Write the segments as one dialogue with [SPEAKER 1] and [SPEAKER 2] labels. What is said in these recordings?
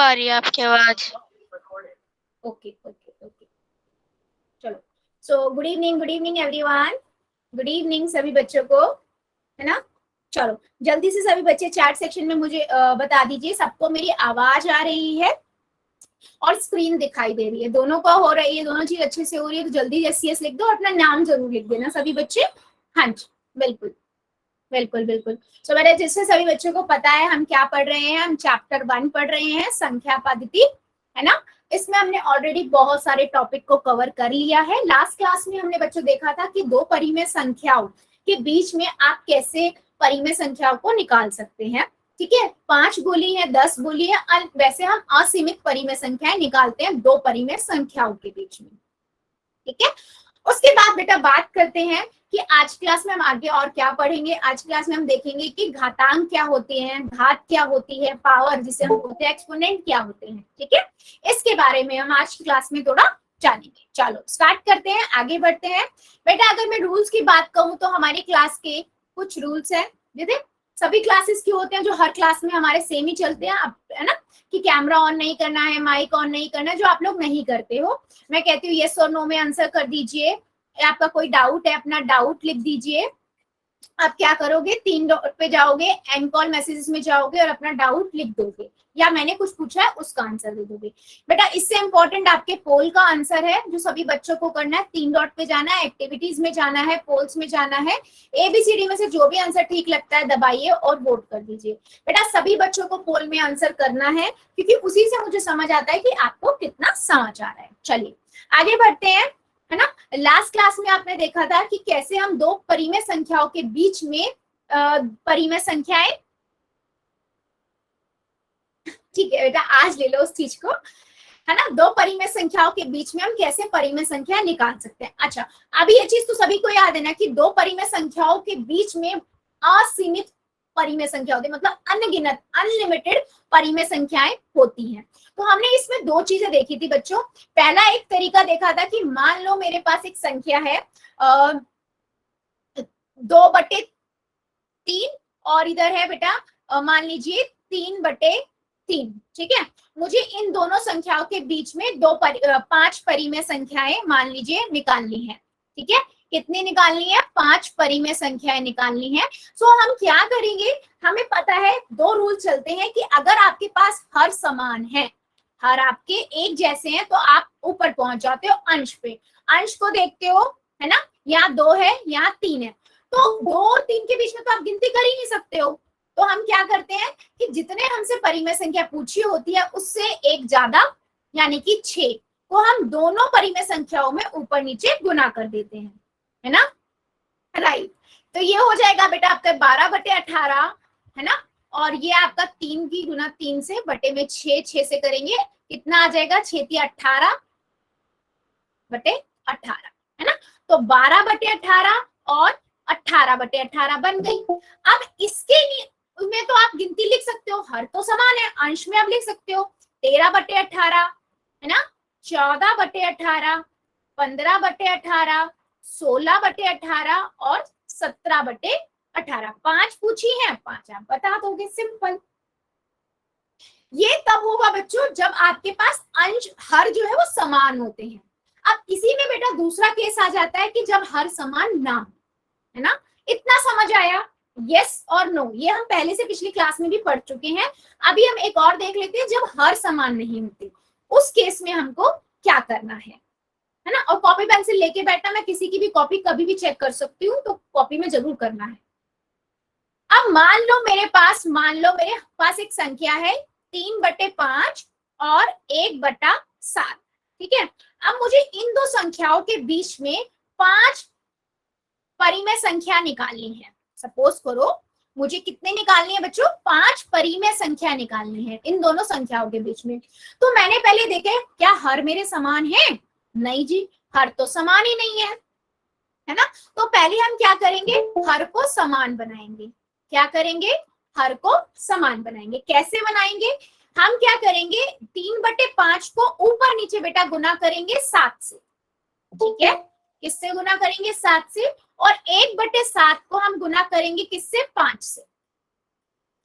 [SPEAKER 1] आ रही है आपकी आवाज।
[SPEAKER 2] ओके ओके ओके, चलो। So good evening everyone. Good evening सभी बच्चों को, है ना। चलो जल्दी से सभी बच्चे चैट सेक्शन में मुझे बता दीजिए सबको मेरी आवाज आ रही है और स्क्रीन दिखाई दे रही है, दोनों का हो रही है, दोनों चीज अच्छे से हो रही है। तो जल्दी यस यस लिख दो और अपना नाम जरूर लिख देना सभी बच्चे। हाँ जी, बिल्कुल बिल्कुल बिल्कुल। तो मेरे जिससे सभी बच्चों को पता है हम क्या पढ़ रहे हैं, हम चैप्टर 1 पढ़ रहे हैं, संख्या पद्धति, है ना। इसमें हमने ऑलरेडी बहुत सारे टॉपिक को कवर कर लिया है। लास्ट क्लास में हमने बच्चों देखा था कि दो परिमेय संख्याओं के बीच में आप कैसे परिमेय संख्याओं को निकाल सकते हैं। ठीक है, 5 बोली है, 10 बोली है, वैसे हम असीमित परिमेय संख्याएं निकालते हैं दो परिमेय संख्याओं के बीच में। ठीक है, उसके बाद बेटा बात करते हैं कि आज क्लास में हम आगे और क्या पढ़ेंगे। आज क्लास में हम देखेंगे कि घातांक क्या होते हैं, घात क्या होती है, पावर जिसे हम बोलते हैं, एक्सपोनेंट क्या होते हैं। ठीक है, इसके बारे में हम आज की क्लास में थोड़ा जानेंगे। चलो स्टार्ट करते हैं, आगे बढ़ते हैं। बेटा अगर मैं रूल्स की बात कहूँ तो हमारी क्लास के कुछ रूल्स है, जैसे सभी क्लासेस की होते हैं जो हर क्लास में हमारे सेम ही चलते हैं, है ना, कि कैमरा ऑन नहीं करना है, माइक ऑन नहीं करना है, जो आप लोग नहीं करते हो। मैं कहती हूँ यस और नो में आंसर कर दीजिए। आपका कोई डाउट है अपना डाउट लिख दीजिए। आप क्या करोगे, 3 डॉट पे जाओगे, एंड कॉल मैसेजेस में जाओगे और अपना डाउट लिख दोगे, या मैंने कुछ पूछा है उसका आंसर दे दोगे। बेटा इससे इंपॉर्टेंट आपके पोल का आंसर है जो सभी बच्चों को करना है। 3 डॉट पे जाना है, एक्टिविटीज में जाना है, पोल्स में जाना है, एबीसीडी में से जो भी आंसर ठीक लगता है दबाइए और वोट कर दीजिए। बेटा सभी बच्चों को पोल में आंसर करना है क्योंकि उसी से मुझे समझ आता है कि आपको कितना समझ आ रहा है। चलिए आगे बढ़ते हैं, है ना। लास्ट क्लास में आपने देखा था कि कैसे हम दो परिमेय संख्याओं के बीच में परिमेय संख्याएं, ठीक है बेटा आज ले लो उस चीज को, है ना, दो परिमेय संख्याओं के बीच में हम कैसे परिमेय संख्या निकाल सकते हैं। अच्छा अभी ये चीज तो सभी को याद है ना कि दो परिमेय संख्याओं के बीच में असीमित परिमेय संख्या होती है, मतलब अनगिनत अनलिमिटेड परिमेय संख्याएं होती हैं। तो हमने इसमें दो चीजें देखी थी बच्चों। पहला एक तरीका देखा था कि मान लो मेरे पास एक संख्या है 2/3 और इधर है बेटा मान लीजिए 3/3। ठीक है, मुझे इन दोनों संख्याओं के बीच में 5 परिमेय संख्याएं मान लीजिए निकालनी है। ठीक है, कितनी निकालनी है, 5 परिमेय संख्याएं निकालनी है। सो हम क्या करेंगे, हमें पता है दो रूल चलते हैं कि अगर आपके पास हर समान है, हर आपके एक जैसे हैं, तो आप ऊपर पहुंच जाते हो अंश पे, अंश को देखते हो, है ना। यहाँ 2 है, यहाँ 3 है, तो 2 और 3 के बीच में तो आप गिनती कर ही नहीं सकते हो। तो हम क्या करते हैं कि जितने हमसे परिमेय संख्या पूछी होती है उससे एक ज्यादा यानी कि 6 को हम दोनों परिमेय संख्याओं में ऊपर नीचे गुना कर देते हैं, है ना, राइट। तो ये हो जाएगा बेटा आपका 12/18, है ना, और ये आपका 3 की गुना 3 से बटे में 6 से करेंगे, कितना आ जाएगा, 6×3 = 18/18, है ना। तो 12/18 और 18/18 बन गई। अब इसके में तो आप गिनती लिख सकते हो, हर तो समान है, अंश में आप लिख सकते हो 13/18, है ना, 14/18, 15/18, 16/18 और 17/18। 5 पूछी है, 5 आप बता दोगे, सिंपल। ये तब होगा बच्चों जब आपके पास अंश हर जो है वो समान होते हैं। अब इसी में बेटा दूसरा केस आ जाता है कि जब हर समान ना हो, है ना। इतना समझ आया, यस और नो, ये हम पहले से पिछली क्लास में भी पढ़ चुके हैं। अभी हम एक और देख लेते हैं, जब हर समान नहीं होते उस केस में हमको क्या करना है ना। और कॉपी पेंसिल लेके बैठना, मैं किसी की भी कॉपी कभी भी चेक कर सकती हूँ, तो कॉपी में जरूर करना है। अब मान लो मेरे पास एक संख्या है 3/5 और 1/7। ठीक है, अब मुझे इन दो संख्याओं के बीच में 5 परिमेय संख्या निकालनी है। सपोज करो मुझे कितने निकालनी है बच्चों, 5 परिमेय संख्या निकालनी है इन दोनों संख्याओं के बीच में। तो मैंने पहले देखे क्या हर मेरे समान है, नहीं जी, हर तो समान ही नहीं है ना। तो पहले हम क्या करेंगे, हर को समान बनाएंगे। क्या करेंगे, हर को समान बनाएंगे। कैसे बनाएंगे, हम क्या करेंगे, 3/5 को ऊपर नीचे बेटा गुना करेंगे 7 से। ठीक है, किससे गुना करेंगे, 7 से, और 1/7 को हम गुना करेंगे किससे, 5 से।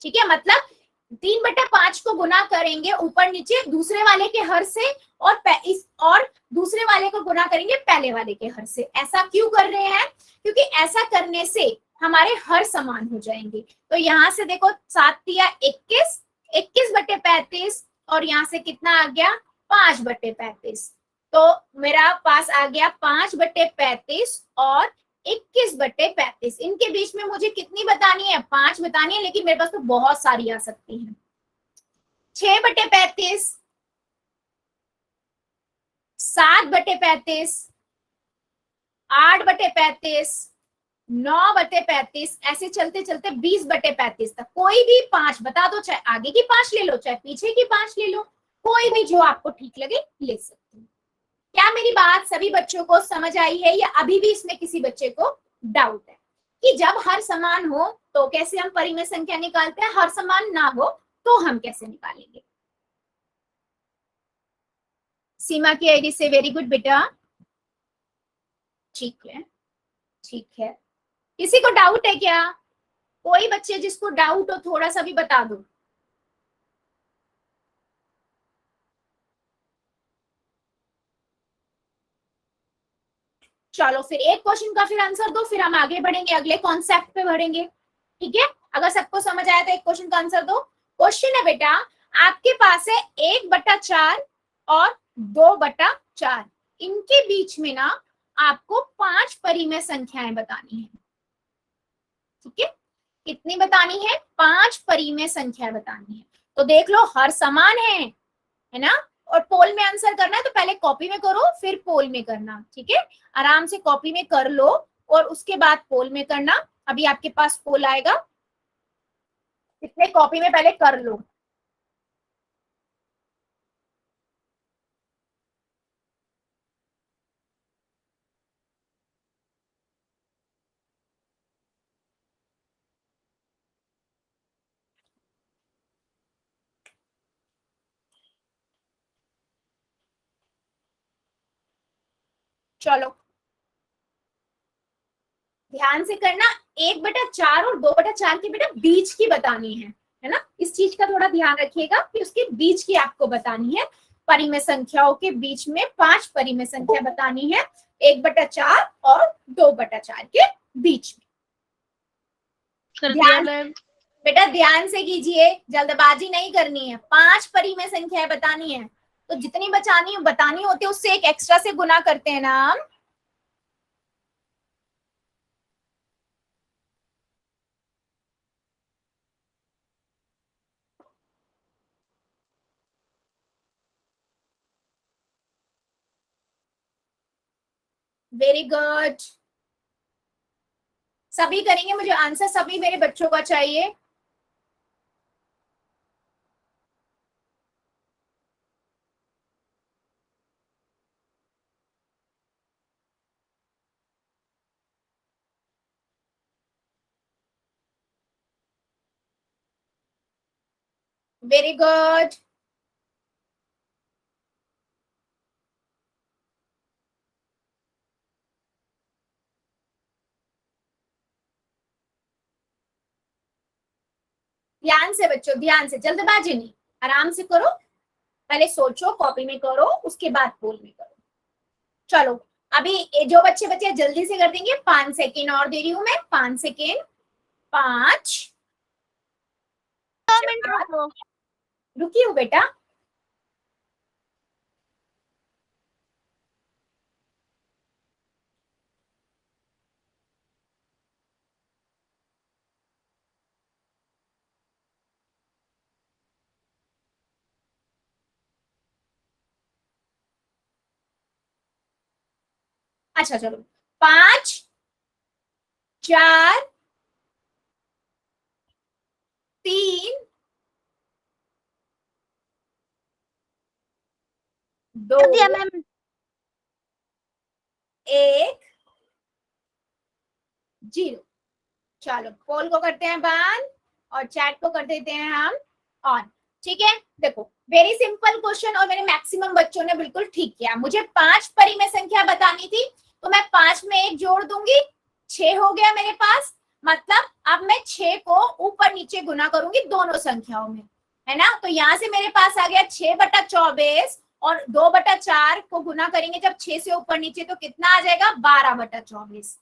[SPEAKER 2] ठीक है, मतलब 3/5 को गुना करेंगे ऊपर नीचे दूसरे वाले के हर से, और दूसरे वाले को गुना करेंगे पहले वाले के हर से। ऐसा क्यों कर रहे हैं? क्योंकि ऐसा करने से हमारे हर समान हो जाएंगे। तो यहाँ से देखो 7×3 = 21, 21/35, और यहाँ से कितना आ गया 5/35। तो मेरा पास आ गया 5/35 और 21/35। इनके बीच में मुझे कितनी बतानी है? 5 बतानी है, लेकिन मेरे पास तो बहुत सारी आ सकती हैं। 6/35, 7/35, 8/35, 9/35, ऐसे चलते चलते 20/35 तक। कोई भी 5 बता दो, चाहे आगे की 5 ले लो, चाहे पीछे की 5 ले लो, कोई भी जो आपको ठीक लगे ले सकते हो। क्या मेरी बात सभी बच्चों को समझ आई है, या अभी भी इसमें किसी बच्चे को डाउट है कि जब हर समान हो तो कैसे हम परिमेय संख्या निकालते हैं, हर समान ना हो तो हम कैसे निकालेंगे? सीमा की आईडी से वेरी गुड बेटा, ठीक है ठीक है। किसी को डाउट है क्या? कोई बच्चे जिसको डाउट हो थोड़ा सा भी बता दो। चलो फिर एक क्वेश्चन का फिर आंसर दो, फिर हम आगे बढ़ेंगे, अगले कॉन्सेप्ट पे बढ़ेंगे। ठीक है, अगर सबको समझ आया तो एक क्वेश्चन का आंसर दो। क्वेश्चन है बेटा, आपके पास है 1/4 और 2/4, इनके बीच में ना आपको 5 परिमेय संख्याएं बतानी है। ठीक है, कितनी बतानी है? 5 परिमेय संख्या बतानी है। तो देख लो हर समान है ना, और पोल में आंसर करना है तो पहले कॉपी में करो फिर पोल में करना। ठीक है, आराम से कॉपी में कर लो और उसके बाद पोल में करना। अभी आपके पास पोल आएगा, इसलिए कॉपी में पहले कर लो। चलो ध्यान से करना, 1/4 और 2/4 के बेटा बीच की बतानी है ना, इस चीज का थोड़ा ध्यान रखिएगा कि उसके बीच की आपको बतानी है। परिमेय संख्याओं के बीच में 5 परिमेय संख्या बतानी है, 1/4 और 2/4 के बीच में। ध्यान बेटा ध्यान से कीजिए, जल्दबाजी नहीं करनी है। 5 परिमेय संख्याएं बतानी है, तो जितनी बतानी होती है उससे एक एक्स्ट्रा से गुना करते हैं ना हम। वेरी गुड, सभी करेंगे, मुझे आंसर सभी मेरे बच्चों का चाहिए। वेरी गुड, ध्यान से बच्चों, ध्यान से, जल्दबाजी नहीं, आराम से करो, पहले सोचो, कॉपी में करो, उसके बाद पोल में करो। चलो अभी जो बच्चे बच्चे जल्दी से कर देंगे, 5 सेकेंड और दे रही हूं मैं, 5 सेकेंड, 5 मिनट रुकी हूँ बेटा। अच्छा चलो, 5, 4, 3, 2, 1, 0। चलो पोल को करते हैं बंद और चैट को कर देते हैं हम ऑन। ठीक है, देखो वेरी सिंपल क्वेश्चन, और मेरे मैक्सिमम बच्चों ने बिल्कुल ठीक किया। मुझे 5 परिमेय संख्या बतानी थी, तो मैं 5 में 1 जोड़ दूंगी, 6 हो गया मेरे पास। मतलब अब मैं 6 को ऊपर नीचे गुना करूंगी दोनों संख्याओं में, है ना। तो यहाँ से मेरे पास आ गया 6/24 और 2/4 को गुना करेंगे जब 6 से ऊपर नीचे तो कितना आ जाएगा 12/24।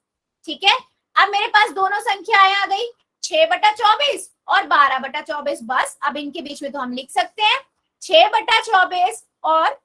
[SPEAKER 2] ठीक है, अब मेरे पास दोनों संख्याएं आ गई 6/24 और 12/24। बस अब इनके बीच में तो हम लिख सकते हैं 6/24 और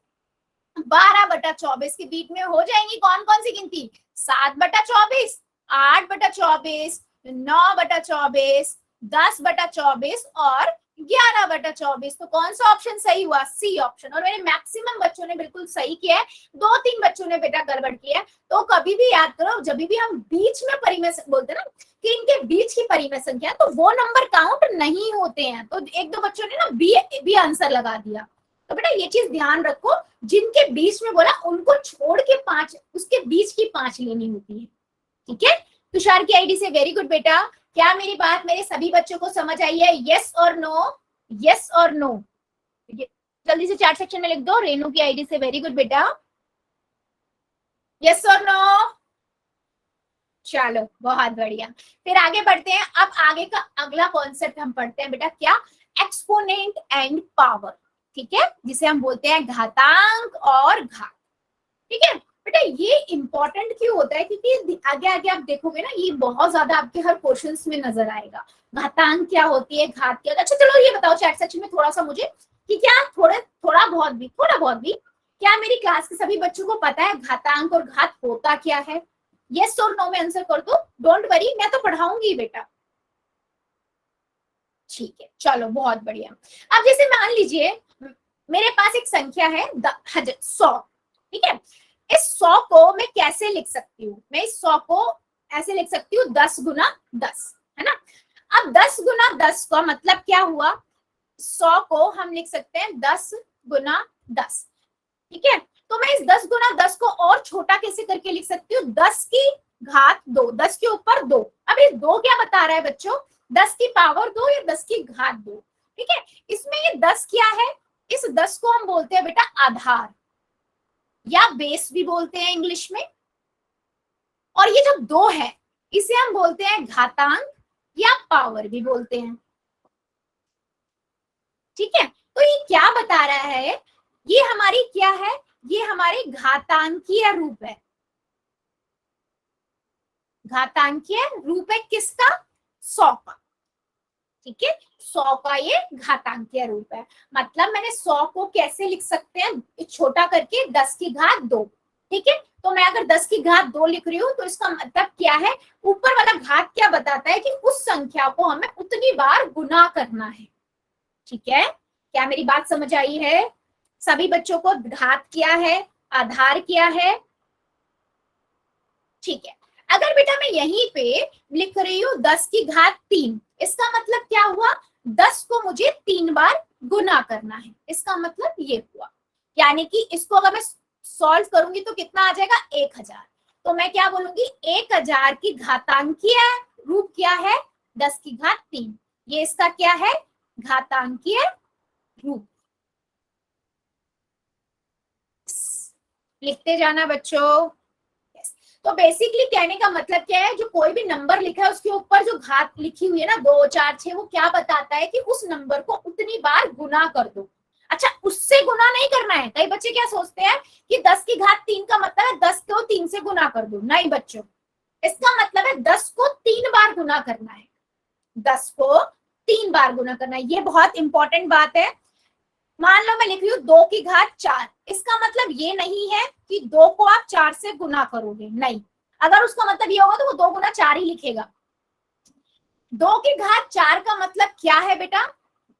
[SPEAKER 2] 12/24 के बीच में हो जाएंगी कौन कौन सी गिनती 7/24, 8/24, 9/24, 10/24 और 11/24। तो कौन सा ऑप्शन सही हुआ सी ऑप्शन। और मेरे मैक्सिमम बच्चों ने बिल्कुल सही किया है, 2-3 बच्चों ने बेटा गड़बड़ किया है। तो कभी भी याद करो जब भी हम बीच में परिमेय बोलते हैं ना कि इनके बीच की परिमेय संख्या तो वो नंबर काउंट नहीं होते हैं। तो 1-2 बच्चों ने ना बी आंसर लगा दिया। तो बेटा ये चीज ध्यान रखो, जिनके बीच में बोला उनको छोड़ के 5 उसके बीच की 5 लेनी होती है। ठीक है, तुषार की आईडी से वेरी गुड बेटा। क्या मेरी बात मेरे सभी बच्चों को समझ आई है? यस और नो, यस और नो, जल्दी से चैट सेक्शन में लिख दो। रेनू की आईडी से वेरी गुड बेटा, यस और नो। चलो बहुत बढ़िया, फिर आगे बढ़ते हैं। अब आगे का अगला कॉन्सेप्ट हम पढ़ते हैं बेटा, क्या? Exponent and power. ठीक है, जिसे हम बोलते हैं घातांक और घात। ठीक है बेटा, ये इंपॉर्टेंट क्यों होता है? क्योंकि आगे आगे आप देखोगे ना ये बहुत ज्यादा आपके हर क्वेश्चंस में नजर आएगा। घातांक क्या होती है, घात क्या होता है। अच्छा चलो ये बताओ चैट सेक्शन में थोड़ा सा मुझे कि क्या थोड़ा बहुत भी क्या मेरी क्लास के सभी बच्चों को पता है घातांक और घात होता क्या है? यस और नो में आंसर कर दो, डोंट वरी मैं तो पढ़ाऊंगी बेटा। ठीक है चलो बहुत बढ़िया। अब जैसे मान लीजिए मेरे पास एक संख्या है 100। ठीक है, इस 100 को मैं कैसे लिख सकती हूँ? मैं इस 100 को ऐसे लिख सकती हूँ 10 गुना 10, है ना। अब 10 गुना 10 का मतलब क्या हुआ? 100 को हम लिख सकते हैं 10 गुना 10। ठीक है, तो मैं इस 10 गुना 10 को और छोटा कैसे करके लिख सकती हूँ? 10 की घात 2, 10 के ऊपर 2। अब ये 2 क्या बता रहा है बच्चों? 10 की पावर 2 या 10 की घात 2। ठीक है, इसमें ये 10 क्या है? इस 10 को हम बोलते हैं बेटा आधार या बेस भी बोलते हैं इंग्लिश में। और ये जो 2 है इसे हम बोलते हैं घातांक या पावर भी बोलते हैं। ठीक है, तो ये क्या बता रहा है? ये हमारी क्या है? ये हमारे घातांकीय रूप है। घातांकीय रूप है किसका? 100 का। ठीक है, 100 का ये घातांकीय रूप है। मतलब मैंने 100 को कैसे लिख सकते हैं? छोटा करके 10 की घात 2। ठीक है, तो मैं अगर 10 की घात 2 लिख रही हूँ तो इसका मतलब क्या है? ऊपर वाला घात क्या बताता है कि उस संख्या को हमें उतनी बार गुना करना है। ठीक है, क्या मेरी बात समझ आई है? सभी बच्चों को घात क्या है, आधार क्या है? ठीक है, अगर बेटा मैं यहीं पे लिख रही हूँ 10 की घात 3, इसका मतलब क्या हुआ? 10 को मुझे 3 बार गुना करना है। इसका मतलब ये हुआ, यानी कि इसको अगर मैं सॉल्व करूंगी तो कितना आ जाएगा? 1000। तो मैं क्या बोलूंगी? 1000 की घातांकीय रूप क्या है? 10 की घात 3। ये इसका क्या है? घातांकीय रूप। लिखते जाना बच्चों। तो बेसिकली कहने का मतलब क्या है? जो कोई भी नंबर लिखा है उसके ऊपर जो घात लिखी हुई है ना 2, 4, 6, वो क्या बताता है कि उस नंबर को उतनी बार गुना कर दो। अच्छा, उससे गुना नहीं करना है। कई बच्चे क्या सोचते हैं कि 10 की घात 3 का मतलब है 10 को 3 से गुना कर दो। नहीं बच्चों, इसका मतलब है 10 को 3 बार गुना करना है। 10 को 3 बार गुना करना है, ये बहुत इंपॉर्टेंट बात है। मान लो मैं लिख रही हूँ 2 की घात 4, इसका मतलब ये नहीं है कि 2 को आप 4 से गुना करोगे, नहीं। अगर उसका मतलब ये होगा तो वो 2 गुना 4 ही लिखेगा। 2 की घात 4 का मतलब क्या है बेटा?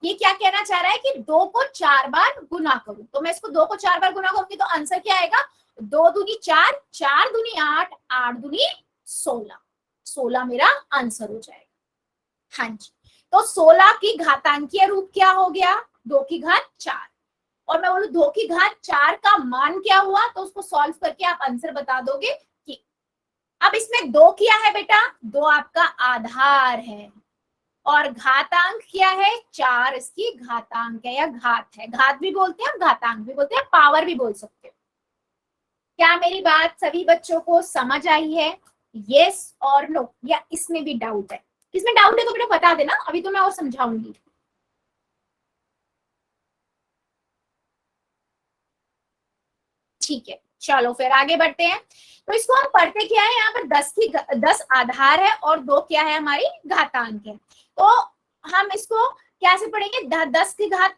[SPEAKER 2] ये क्या कहना चाह रहा है कि 2 को 4 बार गुना करूं। तो मैं इसको 2 को 4 बार गुना करूंगी तो आंसर क्या आएगा? 2 दूनी 4, 4 दूनी 8, 8 दूनी 16। 16 मेरा आंसर हो जाएगा। हाँ जी, तो 16 की घातांकीय रूप क्या हो गया? 2 की घात 4। और मैं बोलूं 2 की घात 4 का मान क्या हुआ? तो उसको सॉल्व करके आप आंसर बता दोगे कि अब इसमें 2 क्या है बेटा? 2 आपका आधार है और घातांक क्या है? 4 इसकी घातांक है या घात है। घात भी बोलते हैं, घातांक भी बोलते हैं, पावर भी बोल सकते हो। क्या मेरी बात सभी बच्चों को समझ आई है? यस और नो, या इसमें भी डाउट है? इसमें डाउट है तो बेटा बता देना, अभी तो मैं और समझाऊंगी। ठीक है, चलो फिर आगे बढ़ते हैं। तो इसको हम पढ़ते क्या है, यहाँ पर 10 आधार है और 2 क्या है, हमारी घातांक है। तो हम इसको कैसे पढ़ेंगे, 10 की घात,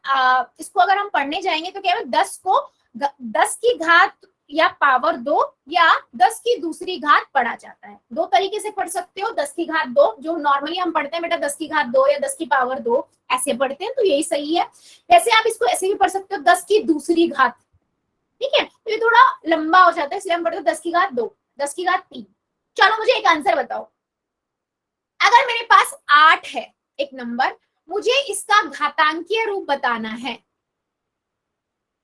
[SPEAKER 2] इसको अगर हम पढ़ने जाएंगे तो क्या है, 10 को 10 की घात या पावर 2 या 10 की दूसरी घात पढ़ा जाता है। दो तरीके से पढ़ सकते हो, 10 की घात 2 जो नॉर्मली हम पढ़ते हैं बेटा, 10 की घात 2 या 10 की पावर 2 ऐसे पढ़ते हैं, तो यही सही है। वैसे आप इसको ऐसे भी पढ़ सकते हो, 10 की दूसरी घात, ठीक है, तो ये थोड़ा लंबा हो जाता है, इसलिए हम पढ़ते हैं 10 की घात 2, 10 की घात 3। चलो मुझे एक आंसर बताओ, अगर मेरे पास 8 है एक नंबर, मुझे इसका घातांकीय रूप बताना है,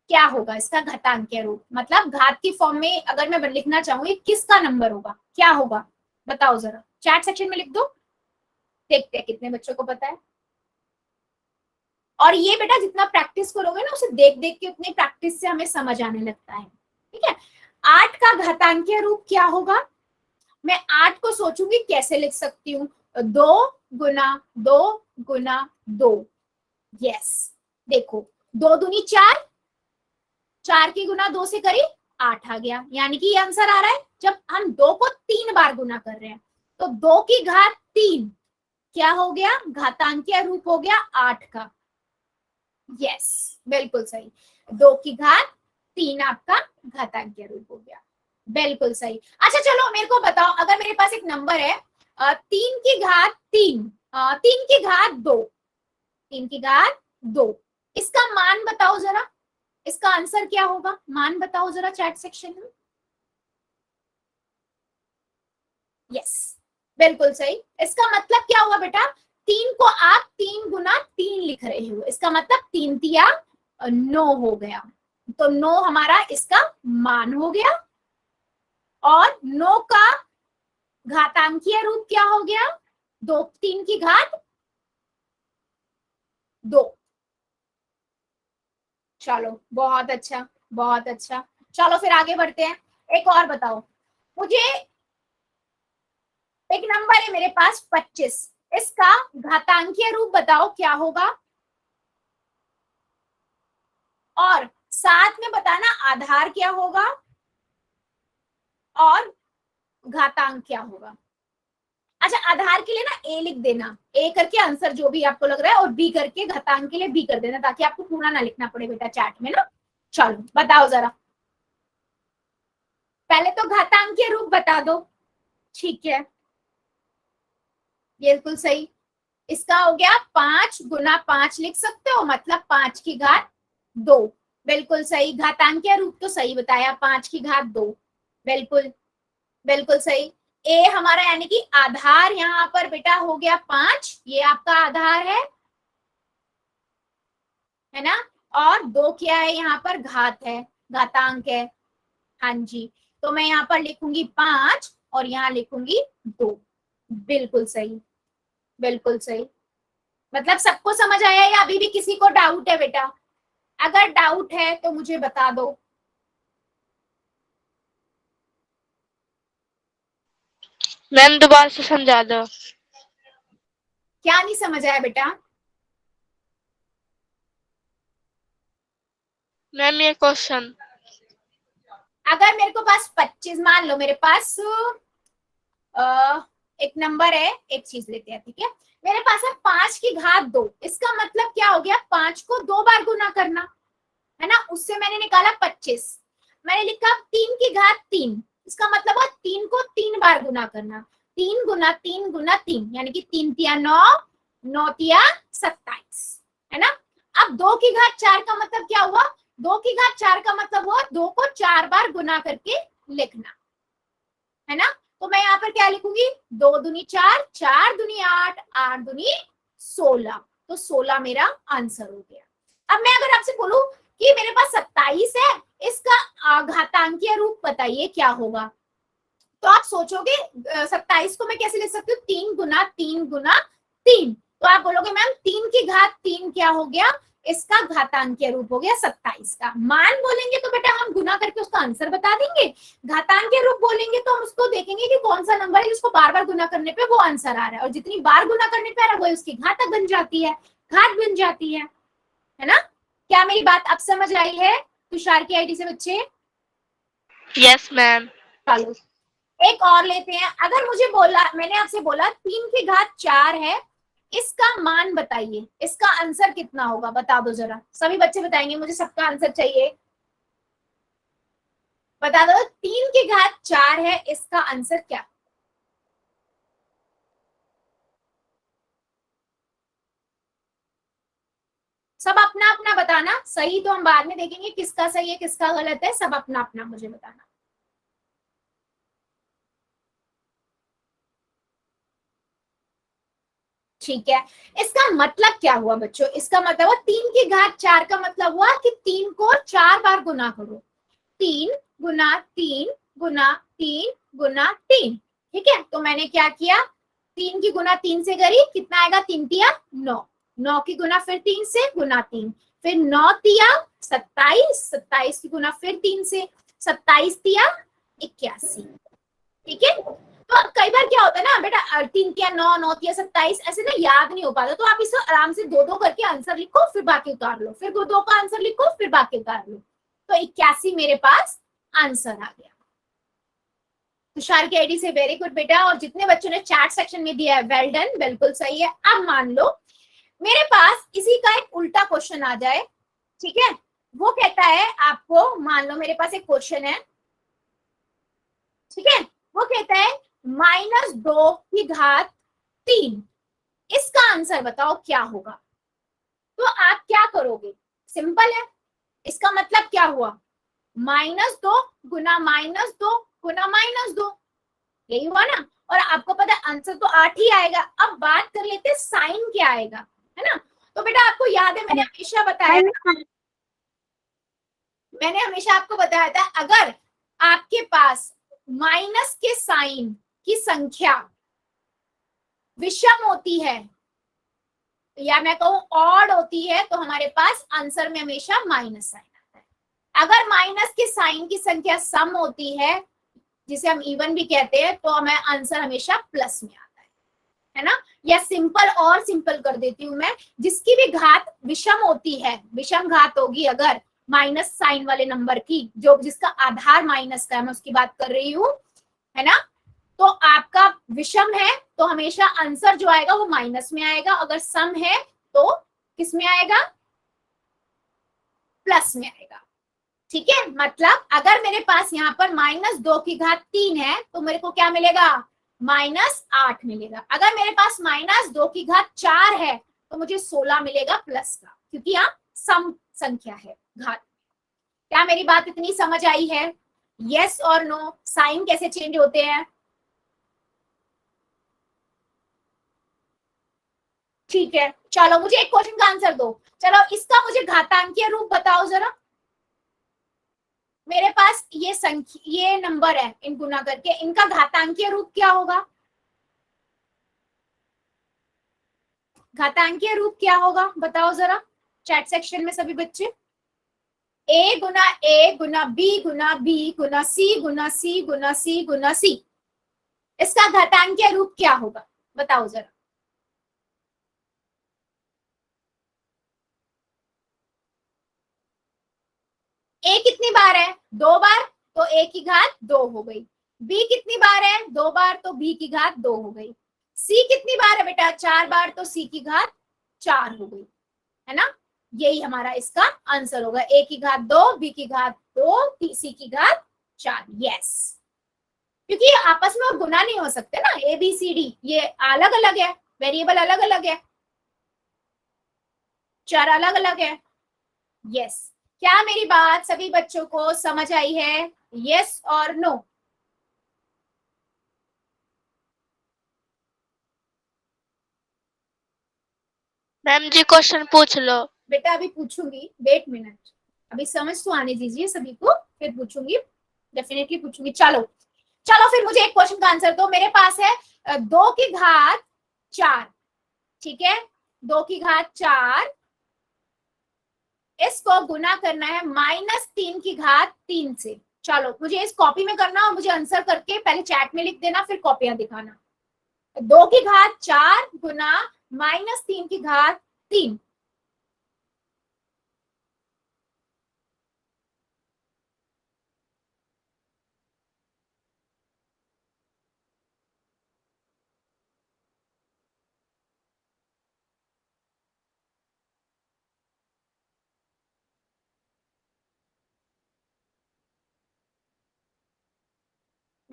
[SPEAKER 2] क्या होगा इसका घातांकीय रूप, मतलब घात की फॉर्म में अगर मैं लिखना चाहूँ, ये किसका नंबर होगा, क्या होगा, बताओ जरा, चैट सेक्शन में लिख दो, देखते हैं कितने बच्चों को पता है। और ये बेटा जितना प्रैक्टिस करोगे ना, उसे देख देख के उतनी प्रैक्टिस से हमें समझ आने लगता है, ठीक है। 8 का घातांकीय रूप क्या होगा, मैं 8 को सोचूंगी कैसे लिख सकती हूँ, 2 गुना 2 गुना 2, यस, देखो 2 दूनी 4, 4 की गुना 2 से करी 8 आ गया, यानी कि ये आंसर आ रहा है जब हम 2 को 3 बार गुना कर रहे हैं, तो 2 की घात 3 क्या हो गया, घातांकीय रूप हो गया 8 का, यस बिल्कुल सही, 2 की घात 3 आपका घातांकीय रूप हो गया, बिल्कुल सही। अच्छा चलो मेरे को बताओ, अगर मेरे पास एक नंबर है 3 की घात 3, 3 की घात 2, 3 की घात 2, इसका मान बताओ जरा, इसका आंसर क्या होगा, मान बताओ जरा चैट सेक्शन में, यस बिल्कुल सही। इसका मतलब क्या हुआ बेटा, 3 को आप 3 गुना 3 लिख रहे हो, इसका मतलब 3 तिया 9 हो गया, तो 9 हमारा इसका मान हो गया, और 9 का घातांकीय रूप क्या हो गया, 2, 3 की घात 2। चलो बहुत अच्छा, बहुत अच्छा, चलो फिर आगे बढ़ते हैं, एक और बताओ मुझे, एक नंबर है मेरे पास 25, इसका घातांकीय रूप बताओ क्या होगा, और साथ में बताना आधार क्या होगा और घातांक क्या होगा। अच्छा आधार के लिए ना ए लिख देना, ए करके आंसर जो भी आपको लग रहा है, और बी करके घातांक के लिए बी कर देना, ताकि आपको पूरा ना लिखना पड़े बेटा चैट में ना। चलो बताओ जरा, पहले तो घातांकीय रूप बता दो, ठीक है, बिल्कुल सही, इसका हो गया 5 गुना 5 लिख सकते हो, मतलब 5 की घात 2, बिल्कुल सही, घातांकीय रूप तो सही बताया, 5 की घात 2, बिल्कुल बिल्कुल सही। ए हमारा यानी कि आधार यहाँ पर बेटा हो गया 5, ये आपका आधार है ना, और 2 क्या है यहाँ पर, घात है, घातांक है, हाँ जी, तो मैं यहाँ पर लिखूंगी 5 और यहाँ लिखूंगी 2, बिल्कुल सही, बिल्कुल सही। मतलब सबको समझ आया या अभी भी किसी को डाउट है बेटा, अगर डाउट है तो मुझे बता दो।
[SPEAKER 1] मैम दोबारा से समझा दो।
[SPEAKER 2] क्या नहीं समझ आया बेटा,
[SPEAKER 1] मैम ये क्वेश्चन,
[SPEAKER 2] अगर मेरे को पास 25, मान लो मेरे पास एक नंबर है, एक चीज लेते हैं, ठीक है, मेरे पास है 5 की घात 2, इसका मतलब क्या हो गया, 5 को 2 बार गुना करना है ना, उससे मैंने निकाला 25, मैंने लिखा 3 की घात 3, इसका मतलब है 3 को 3 बार गुना करना, 3 गुना 3 गुना 3, यानी कि 3 तिया 9, 9 तिया 27, है ना। अब 2 की घात 4 का मतलब क्या हुआ, 2 की घात 4 का मतलब हुआ 2 को 4 बार गुना करके लिखना, है ना। तो मैं यहाँ पर क्या लिखूंगी, 2 दूनी 4, 4 दूनी 8, 8 दूनी 16, तो 16 मेरा आंसर हो गया। अब मैं अगर आपसे बोलूं कि मेरे पास 27 है, इसका घातांकीय रूप बताइए क्या होगा, तो आप सोचोगे 27 को मैं कैसे लिख सकती हूँ, 3 गुना 3 गुना 3, तो आप बोलोगे मैम 3 की घात 3 क्या हो गया, इसका घातांकीय रूप हो गया 27 का। मान बोलेंगे तो बेटा हम गुना करके उसका आंसर बता देंगे, घातांकीय रूप बोलेंगे तो हम उसको देखेंगे कि कौन सा नंबर है जिसको बार बार गुना करने पे वो आंसर आ रहा है, और जितनी बार गुना करने पे आ रहा है वो उसकी घातक बन जाती है, घात बन जाती है ना। क्या मेरी बात अब समझ आई है तुषार की आईडी से बच्चे,
[SPEAKER 1] यस मैम।
[SPEAKER 2] चलो एक और लेते हैं। अगर मुझे बोला, मैंने आपसे बोला 3 की घात 4 है, इसका मान बताइए, इसका आंसर कितना होगा, बता दो जरा। सभी बच्चे बताएंगे, मुझे सबका आंसर चाहिए। बता दो, 3 की घात 4 है, इसका आंसर क्या? सब अपना अपना बताना, सही तो हम बाद में देखेंगे किसका सही है किसका गलत है, सब अपना अपना मुझे बताना। ठीक है, इसका मतलब क्या हुआ बच्चों? इसका मतलब हुआ 3 की घात 4 का मतलब हुआ कि 3 को 4 बार गुना करो। 3 गुना 3 गुना 3 गुना 3। ठीक है, तो मैंने क्या किया, 3 की गुना 3 से करी, कितना आएगा? 3 तिया 9, 9 की गुना फिर 3 से गुना 3, फिर 9 तिया 27, 27 की गुना फिर 3 से, 27 तिया 81। ठीक है, तो अब कई बार क्या होता है ना बेटा, 3 तिया 9, 9 तिया 27, ऐसे ना याद नहीं हो पाता, तो आप इसको आराम से दो दो करके आंसर लिखो, फिर बाकी उतार लो, फिर दो का आंसर लिखो, फिर बाकी उतार लो। तो 81 मेरे पास आंसर आ गया। तुषार के आईडी से वेरी गुड बेटा, और जितने बच्चों ने चैट सेक्शन में दिया है वेल डन, बिल्कुल सही है। अब मान लो मेरे पास इसी का एक उल्टा क्वेश्चन आ जाए। ठीक है, वो कहता है आपको, मान लो मेरे पास एक क्वेश्चन है, ठीक है, वो कहता है -2 की घात 3, इसका आंसर बताओ क्या होगा। तो आप क्या करोगे? सिंपल है, इसका मतलब क्या हुआ, -2 गुना -2 गुना -2, यही हुआ ना। और आपको पता है आंसर तो 8 ही आएगा। अब बात कर लेते हैं साइन क्या आएगा, है ना। तो बेटा आपको याद है, मैंने हमेशा आपको बताया था, अगर आपके पास माइनस के साइन की संख्या विषम होती है, या मैं कहूं ऑड होती है, तो हमारे पास आंसर में हमेशा माइनस साइन आता है। अगर माइनस के साइन की संख्या सम होती है, जिसे हम इवन भी कहते हैं, तो हमें आंसर हमेशा प्लस में आता है ना। या सिंपल, और सिंपल कर देती हूं मैं, जिसकी भी घात विषम होती है, विषम घात होगी अगर माइनस साइन वाले नंबर की, जो जिसका आधार माइनस का है, मैं उसकी बात कर रही हूं, है ना। तो आपका विषम है तो हमेशा आंसर जो आएगा वो माइनस में आएगा, अगर सम है तो किस में आएगा? प्लस में आएगा। ठीक है, मतलब अगर मेरे पास यहाँ पर -2 की घात 3 है, तो मेरे को क्या मिलेगा? -8 मिलेगा। अगर मेरे पास -2 की घात 4 है, तो मुझे 16 मिलेगा प्लस का, क्योंकि यहाँ सम संख्या है घात। क्या मेरी बात इतनी समझ आई है? यस और नो, साइन कैसे चेंज होते हैं? ठीक है, चलो मुझे एक क्वेश्चन का आंसर दो। चलो इसका मुझे घातांकीय रूप बताओ जरा। मेरे पास ये संख्या, ये नंबर है, इन गुना करके इनका घातांकीय रूप क्या होगा? घातांकीय रूप क्या होगा बताओ जरा, चैट सेक्शन में सभी बच्चे। A Guna A Guna B Guna B Guna C Guna C Guna C, इसका घातांकीय रूप क्या होगा बताओ जरा। A कितनी बार है? 2 बार, तो A की घात 2 हो गई। B कितनी बार है? 2 बार, तो B की घात 2 हो गई। C कितनी बार है बेटा? 4 बार, तो C की घात 4 हो गई, है ना। यही हमारा इसका आंसर होगा, A की घात 2, B की घात 2, C की घात 4। यस, क्योंकि ये आपस में गुना नहीं हो सकते ना, ABCD ये अलग अलग है, वेरिएबल अलग अलग है, चर अलग अलग है। यस, क्या मेरी बात सभी बच्चों को समझ आई है? यस और नो?
[SPEAKER 1] मैम जी क्वेश्चन पूछ लो।
[SPEAKER 2] बेटा अभी पूछूंगी, वेट मिनट, अभी समझ तो आने दीजिए सभी को, फिर पूछूंगी, डेफिनेटली पूछूंगी। चलो चलो फिर मुझे एक क्वेश्चन का आंसर दो। मेरे पास है 2 की घात 4, ठीक है, 2 की घात 4, इसको गुना करना है -3 की घात 3 से। चलो मुझे इस कॉपी में करना और मुझे आंसर करके पहले चैट में लिख देना, फिर कॉपियां दिखाना। 2 की घात 4 गुना -3 की घात 3,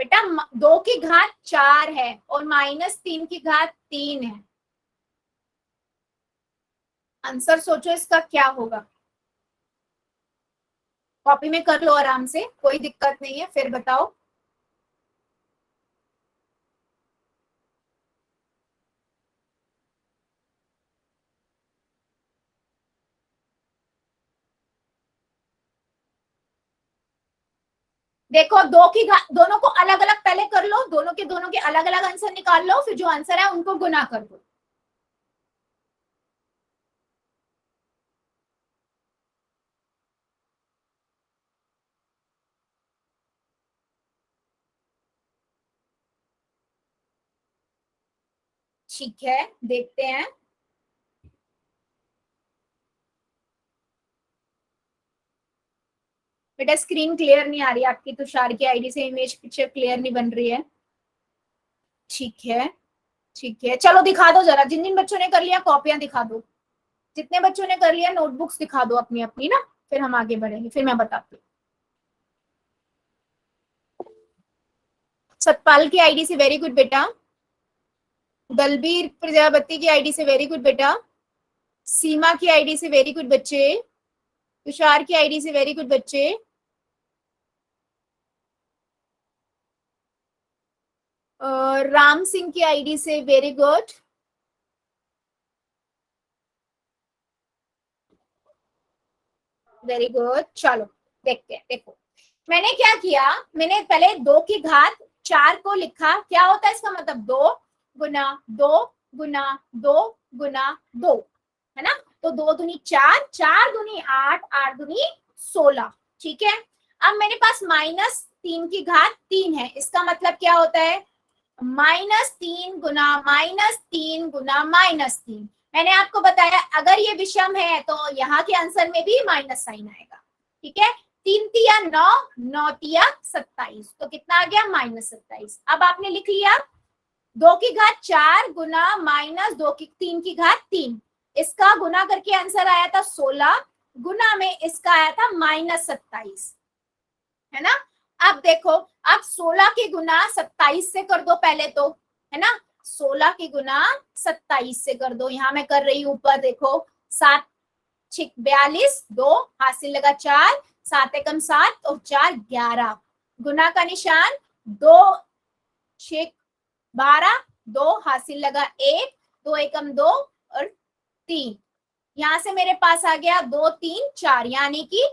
[SPEAKER 2] बेटा 2 की घात 4 है और -3 की घात 3 है। आंसर सोचो इसका क्या होगा। कॉपी में कर लो आराम से, कोई दिक्कत नहीं है, फिर बताओ। देखो दो की घात, दोनों को अलग अलग पहले कर लो, दोनों के अलग अलग आंसर निकाल लो, फिर जो आंसर है उनको गुना कर दो। ठीक है, देखते हैं। बेटा स्क्रीन क्लियर नहीं आ रही आपकी, तुषार की आईडी से इमेज पिक्चर क्लियर नहीं बन रही है। ठीक है, ठीक है, चलो दिखा दो जरा, जिन जिन बच्चों ने कर लिया कॉपियां दिखा दो, जितने बच्चों ने कर लिया नोटबुक्स दिखा दो अपनी अपनी ना, फिर हम आगे बढ़ेंगे, फिर मैं बताती हूँ। सतपाल की आईडी से वेरी गुड बेटा, दलबीर प्रजापति की आईडी से वेरी गुड बेटा, सीमा की आईडी से वेरी गुड बच्चे, तुषार की आईडी से वेरी गुड बच्चे, राम सिंह की आईडी से वेरी गुड, वेरी गुड। चलो देखते हैं। देखो मैंने क्या किया, मैंने पहले 2 की घात 4 को लिखा, क्या होता है इसका मतलब 2 गुना 2 गुना 2 गुना 2, है ना। तो 2 दूनी 4, 4 दूनी 8, 8 दूनी 16। ठीक है, अब मेरे पास -3 की घात 3 है, इसका मतलब क्या होता है -3 गुना -3 गुना -3। मैंने आपको बताया अगर ये विषम है तो यहाँ के आंसर में भी माइनस साइन आएगा। ठीक है, 3 तिया 9, 9 तिया 27, तो कितना आ गया -27। अब आपने लिख लिया 2 की घात 4 गुना -2 की 3 की घात 3, इसका गुना करके आंसर आया था 16, गुना में इसका आया था -27, है ना। अब देखो, अब 16 की गुना 27 से कर दो पहले तो, है ना। 16 की गुना 27 से कर दो, यहां मैं कर रही हूं ऊपर देखो, 7 6 42, 2 हासिल लगा 4, 7 एकम 7 और 4 11, गुना का निशान 2 6 12, 2 हासिल लगा 1, 2 एकम 2 और 3, यहां से मेरे पास आ गया 2 3 4 यानी कि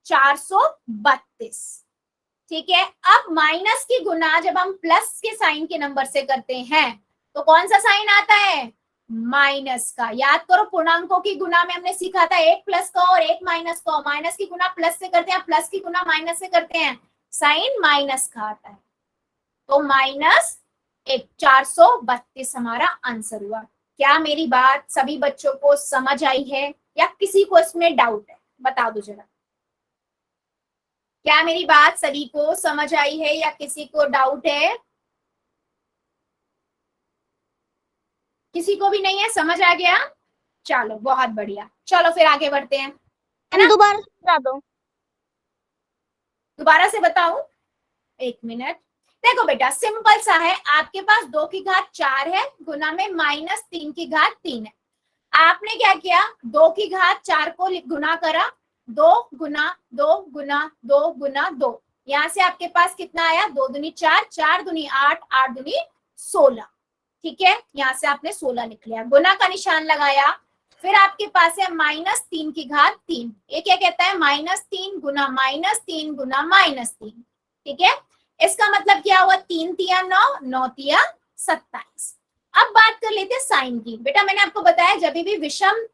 [SPEAKER 2] 432। ठीक है, अब माइनस की गुना जब हम प्लस के साइन के नंबर से करते हैं तो कौन सा साइन आता है माइनस का। याद करो पूर्णांकों की गुना में हमने सीखा था एक प्लस का और एक माइनस का, माइनस की गुना प्लस से करते हैं, प्लस की गुना माइनस से करते हैं, साइन माइनस का आता है। तो -432 हमारा आंसर हुआ। क्या मेरी बात सभी बच्चों को समझ आई है या किसी को इसमें डाउट है, बता दो जरा। क्या मेरी बात सभी को समझ आई है या किसी को डाउट है? किसी को भी नहीं है, समझ आ गया? चलो बहुत बढ़िया, चलो फिर आगे बढ़ते हैं, है ना।
[SPEAKER 1] दोबारा बता दो।
[SPEAKER 2] दोबारा से बताऊं, एक मिनट। देखो बेटा सिंपल सा है, आपके पास 2 की घात 4 है, गुना में -3 की घात 3 है। आपने क्या किया, 2 की घात 4 को गुना करा, 2 गुना 2 गुना 2 गुना 2, यहां से आपके पास कितना आया 2 दूनी 4, 4 दूनी 8, 8 दूनी 16। ठीक है, यहां से आपने 16 लिख लिया, गुना का निशान लगाया, फिर आपके पास है -3 की घात 3, ये क्या कहता है -3 गुना -3 गुना -3। ठीक है, इसका मतलब क्या हुआ 3 तिया 9, 9 तिया 27। अब बात कर लेते हैं साइन की। बेटा मैंने आपको बताया जब भी विषम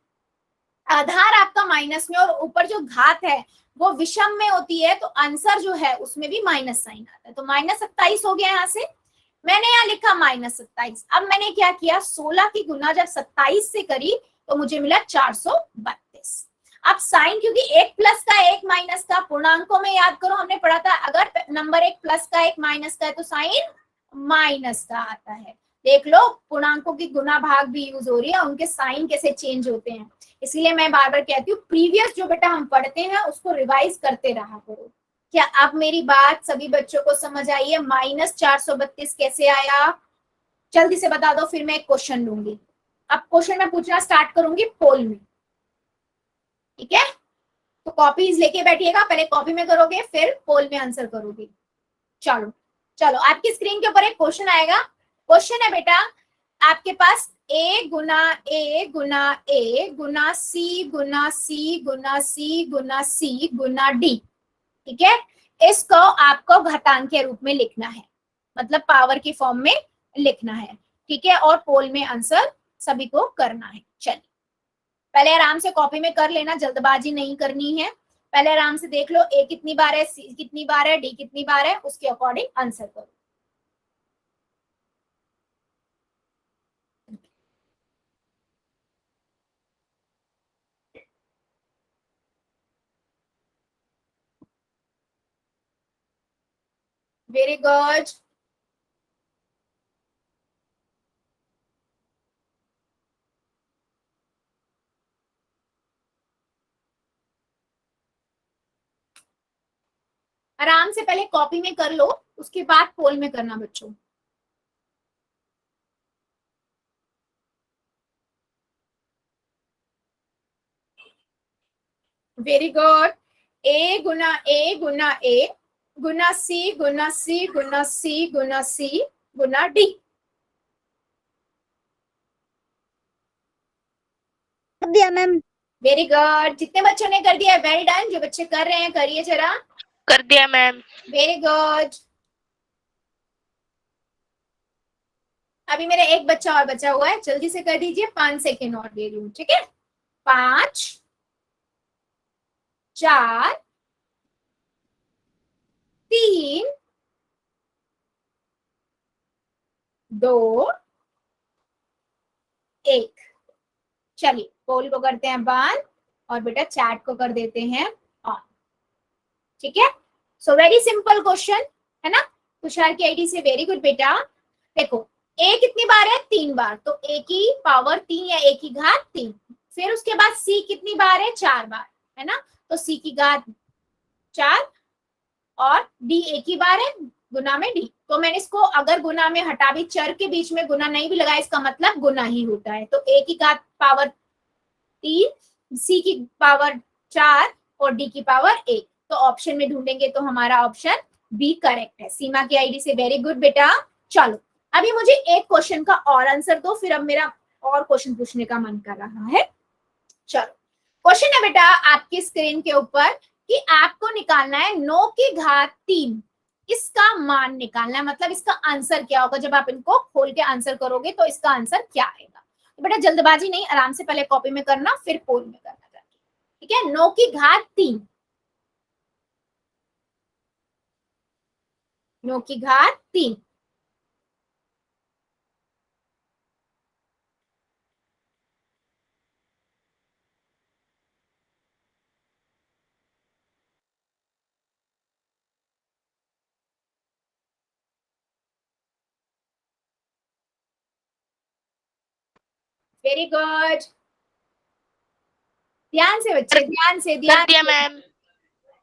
[SPEAKER 2] आधार आपका माइनस में और ऊपर जो घात है वो विषम में होती है तो आंसर जो है उसमें भी माइनस साइन आता है, तो -27 हो गया यहाँ से। मैंने यहाँ लिखा -27। अब मैंने क्या किया 16 की गुना जब 27 से करी तो मुझे मिला 432। अब साइन क्योंकि एक प्लस का एक माइनस का, पूर्णांकों में याद करो हमने पढ़ा था अगर नंबर एक प्लस का एक माइनस का है तो साइन माइनस का आता है। देख लो पूर्णांकों की गुना भाग भी यूज हो रही है, उनके साइन कैसे चेंज होते हैं। इसीलिए मैं बार बार कहती हूँ प्रीवियस जो बेटा हम पढ़ते हैं उसको रिवाइज करते रहा करो। क्या अब मेरी बात सभी बच्चों को समझ आई है? -432 कैसे आया? जल्दी से बता दो, फिर मैं एक क्वेश्चन लूंगी। अब क्वेश्चन मैं पूछना स्टार्ट करूंगी पोल में, ठीक है? तो कॉपीज लेके बैठिएगा, पहले कॉपी में करोगे फिर पोल में आंसर करोगे। चलो चलो, आपकी स्क्रीन के ऊपर एक क्वेश्चन आएगा। क्वेश्चन है बेटा आपके पास ए गुना ए गुना ए गुना सी गुना सी गुना सी गुना सी गुना डी, ठीक है? इसको आपको घातांक के रूप में लिखना है, मतलब पावर की फॉर्म में लिखना है, ठीक है? और पोल में आंसर सभी को करना है। चलिए पहले आराम से कॉपी में कर लेना, जल्दबाजी नहीं करनी है। पहले आराम से देख लो ए कितनी बार है, सी कितनी बार है, डी कितनी बार है, उसके अकॉर्डिंग आंसर करो। Very good. आराम से पहले कॉपी में कर लो, उसके बाद पोल में करना बच्चों। Very good. ए गुना ए गुना ए गुना सी गुना सी गुना सी गुना सी गुना डी।
[SPEAKER 3] कर दिया मैम।
[SPEAKER 2] Very good. जितने बच्चों ने कर दिया वेल डन। जो बच्चे कर रहे हैं करिए जरा।
[SPEAKER 1] कर दिया मैम।
[SPEAKER 2] Very good. अभी मेरा एक बच्चा और बचा हुआ है, जल्दी से कर दीजिए, 5 सेकेंड और दे रही हूँ, ठीक है? 5 4 3 2 1। चलिए पोल को करते हैं बंद और बेटा चैट को कर देते हैं ऑन, ठीक है? सो वेरी सिंपल क्वेश्चन है ना? तुषार की आईडी से। वेरी गुड बेटा। देखो ए कितनी बार है? 3 बार, तो ए की पावर 3 या ए की घात 3। फिर उसके बाद सी कितनी बार है? 4 बार, है ना? तो सी की घात 4 और डी एक ही बार है, गुना में डी। तो मैंने इसको अगर गुना में हटा भी, चर के बीच में गुना नहीं भी लगाया, इसका मतलब गुना ही होता है। तो ए की घात पावर 3, सी की पावर 4 और डी की पावर 1। तो ऑप्शन में ढूंढेंगे तो हमारा ऑप्शन बी करेक्ट है। सीमा की आईडी से। वेरी गुड बेटा। चलो अभी मुझे एक क्वेश्चन का और आंसर दो, फिर अब मेरा और क्वेश्चन पूछने का मन कर रहा है। चलो क्वेश्चन है बेटा आपकी स्क्रीन के ऊपर कि आपको निकालना है 9 की घात 3, इसका मान निकालना है, मतलब इसका आंसर क्या होगा। जब आप इनको खोल के आंसर करोगे तो इसका आंसर क्या आएगा। तो बेटा जल्दबाजी नहीं, आराम से पहले कॉपी में करना फिर पोल में करना जाके, ठीक है? 9 की घात 3, 9 की घात 3। Very good. ध्यान से बच्चे, ध्यान से,
[SPEAKER 1] कर
[SPEAKER 2] ध्यान
[SPEAKER 1] दिया
[SPEAKER 2] से।
[SPEAKER 1] मैम।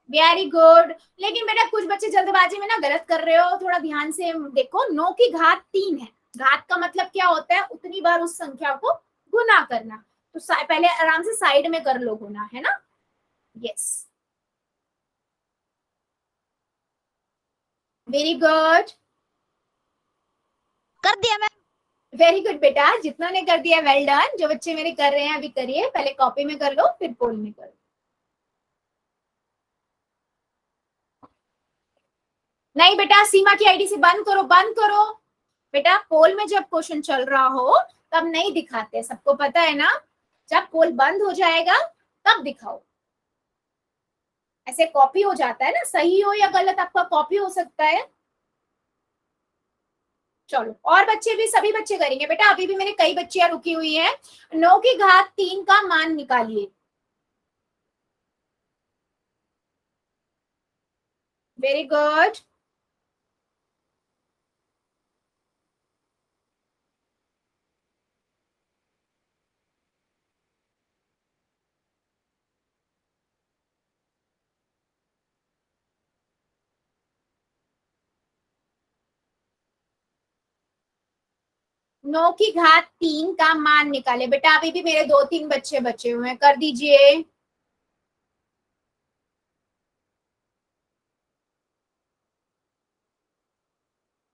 [SPEAKER 2] Very good. लेकिन बेटा कुछ बच्चे जल्दबाजी में ना गलत कर रहे हो, थोड़ा ध्यान से देखो। 9 की घात 3 है, घात का मतलब क्या होता है? उतनी बार उस संख्या को गुना करना। तो पहले आराम से साइड में कर लो गुना, है ना? Yes very good.
[SPEAKER 3] कर दिया मैम।
[SPEAKER 2] वेरी गुड बेटा, जितनों ने कर दिया वेल डन। जो बच्चे मेरे कर रहे हैं अभी करिए, पहले कॉपी में कर लो फिर पोल में कर लो। नहीं बेटा सीमा की आईडी से बंद करो, बंद करो बेटा। पोल में जब क्वेश्चन चल रहा हो तब नहीं दिखाते, सबको पता है ना? जब पोल बंद हो जाएगा तब दिखाओ। ऐसे कॉपी हो जाता है ना, सही हो या गलत आपका कॉपी हो सकता है। चलो और बच्चे भी, सभी बच्चे करेंगे बेटा। अभी भी मेरे कई बच्चियां रुकी हुई हैं। 9 की घात 3 का मान निकालिए। Very good. 9 की घात 3 का मान निकाले। बेटा अभी भी मेरे 2-3 बच्चे बचे हुए हैं, कर दीजिए।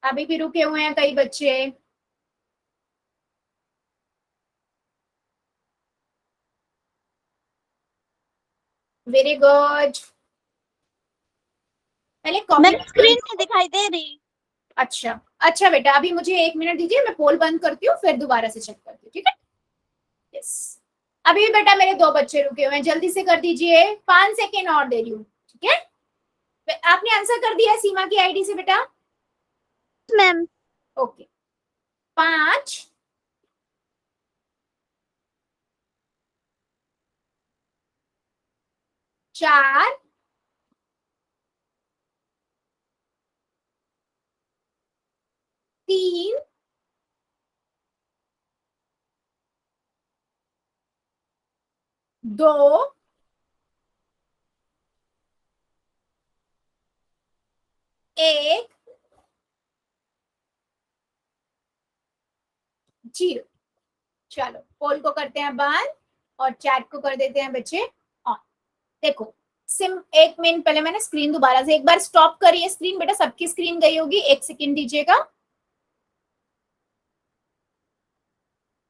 [SPEAKER 2] अभी भी रुके हुए हैं कई बच्चे। Very good. पहले कॉपी।
[SPEAKER 3] मैम स्क्रीन नहीं दिखाई दे रही।
[SPEAKER 2] अच्छा अच्छा बेटा, अभी मुझे 1 मिनट दीजिए, मैं पोल बंद करती हूँ, फिर दोबारा से चेक करती हूँ, ठीक है? यस। अभी भी बेटा मेरे 2 बच्चे रुके हुए हैं, जल्दी से कर दीजिए, 5 सेकेंड और दे रही हूँ, ठीक है? आपने आंसर कर दिया सीमा की आईडी से बेटा?
[SPEAKER 3] Ma'am
[SPEAKER 2] okay. 5 4 3 2 1 0। चलो पोल को करते हैं बंद और चैट को कर देते हैं बच्चे ऑन। देखो सिम 1 मिनट पहले मैंने स्क्रीन दोबारा से एक बार स्टॉप करी है स्क्रीन, बेटा सबकी स्क्रीन गई होगी, 1 सेकेंड दीजिएगा।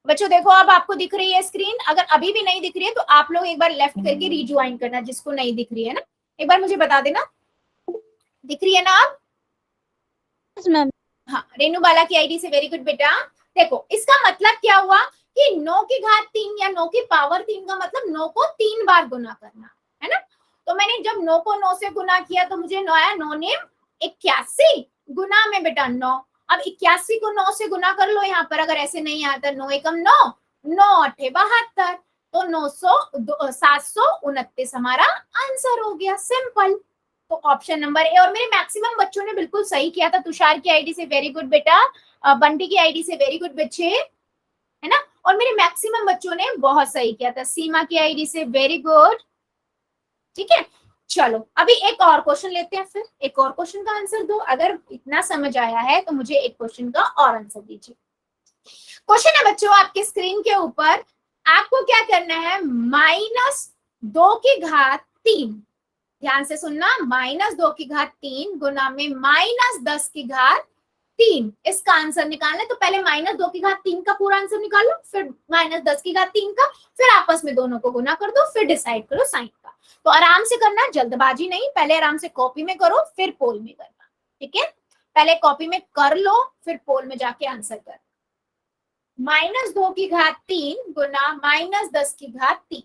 [SPEAKER 2] बच्चों देखो अब आपको दिख रही है स्क्रीन, अगर अभी भी नहीं दिख रही है तो आप लोग एक बार लेफ्ट करके रिज्वाइन करना, जिसको नहीं दिख रही है ना एक बार मुझे बता देना, दिख रही है ना आप?
[SPEAKER 3] मैम
[SPEAKER 2] हाँ, रेनू बाला की आईडी से, वेरी गुड बेटा। देखो इसका मतलब क्या हुआ कि 9 की घात 3 या 9 की पावर 3 का मतलब 9 को 3 बार गुना करना है ना। तो मैंने जब 9 को 9 से गुना किया तो मुझे 9 आया, 9 ने 81 गुना में बेटा 9। अब 81 को 9 से गुना कर लो, यहाँ पर अगर ऐसे नहीं आता 9 एकम 9, 9 अठे 72, तो 729 हमारा आंसर हो गया, सिंपल। तो ऑप्शन नंबर ए। और मेरे मैक्सिमम बच्चों ने बिल्कुल सही किया था, तुषार की आईडी से वेरी गुड बेटा, बंटी की आईडी से वेरी गुड बच्चे, है ना? और मेरे मैक्सिमम बच्चों ने बहुत सही किया था, सीमा की आईडी से वेरी गुड, ठीक है? चलो अभी एक और क्वेश्चन लेते हैं, फिर एक और क्वेश्चन का आंसर दो, अगर इतना समझ आया है तो मुझे एक क्वेश्चन का और आंसर दीजिए। क्वेश्चन है बच्चों आपके स्क्रीन के ऊपर, आपको क्या करना है, -2 की घात 3, ध्यान से सुनना, -2 की घात 3 गुना में -10 की घात 3, इसका आंसर निकालना है। तो पहले -2 की घात 3 का पूरा आंसर निकालो, फिर -10 की घात 3 का, फिर आपस में दोनों को गुना कर दो, फिर डिसाइड करो साइन का। तो आराम से करना, जल्दबाजी नहीं, पहले आराम से कॉपी में करो फिर पोल में करना, ठीक है? पहले कॉपी में कर लो फिर पोल में जाके आंसर कर। -2 की घात 3 गुना -10 की घात 3,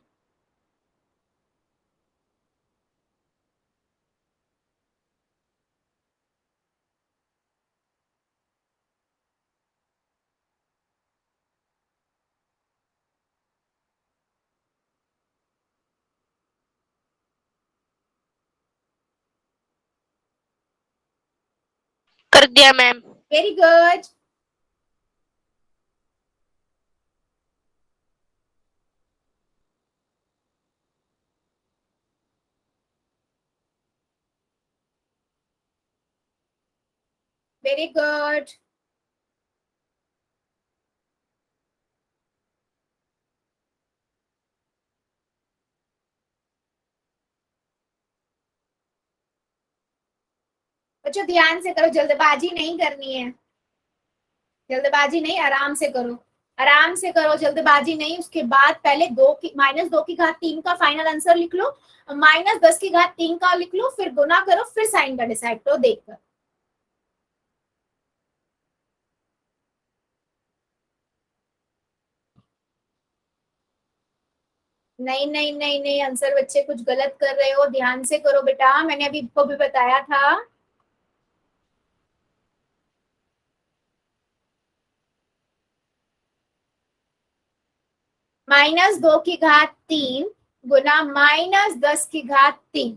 [SPEAKER 1] कर दिया ma'am.
[SPEAKER 2] Very good. Very good. बच्चों ध्यान से करो, जल्दबाजी नहीं करनी है, जल्दबाजी नहीं, आराम से करो, आराम से करो, जल्दबाजी नहीं। उसके बाद पहले -2 की घात 3 का फाइनल आंसर लिख लो, -10 की घात 3 का लिख लो, फिर गुना करो, फिर साइन का डिसाइड करो देखकर। नहीं नहीं नहीं नहीं, आंसर बच्चे कुछ गलत कर रहे हो, ध्यान से करो बेटा, मैंने अभी को भी बताया था। -2 की घात 3 गुना -10 की घात 3,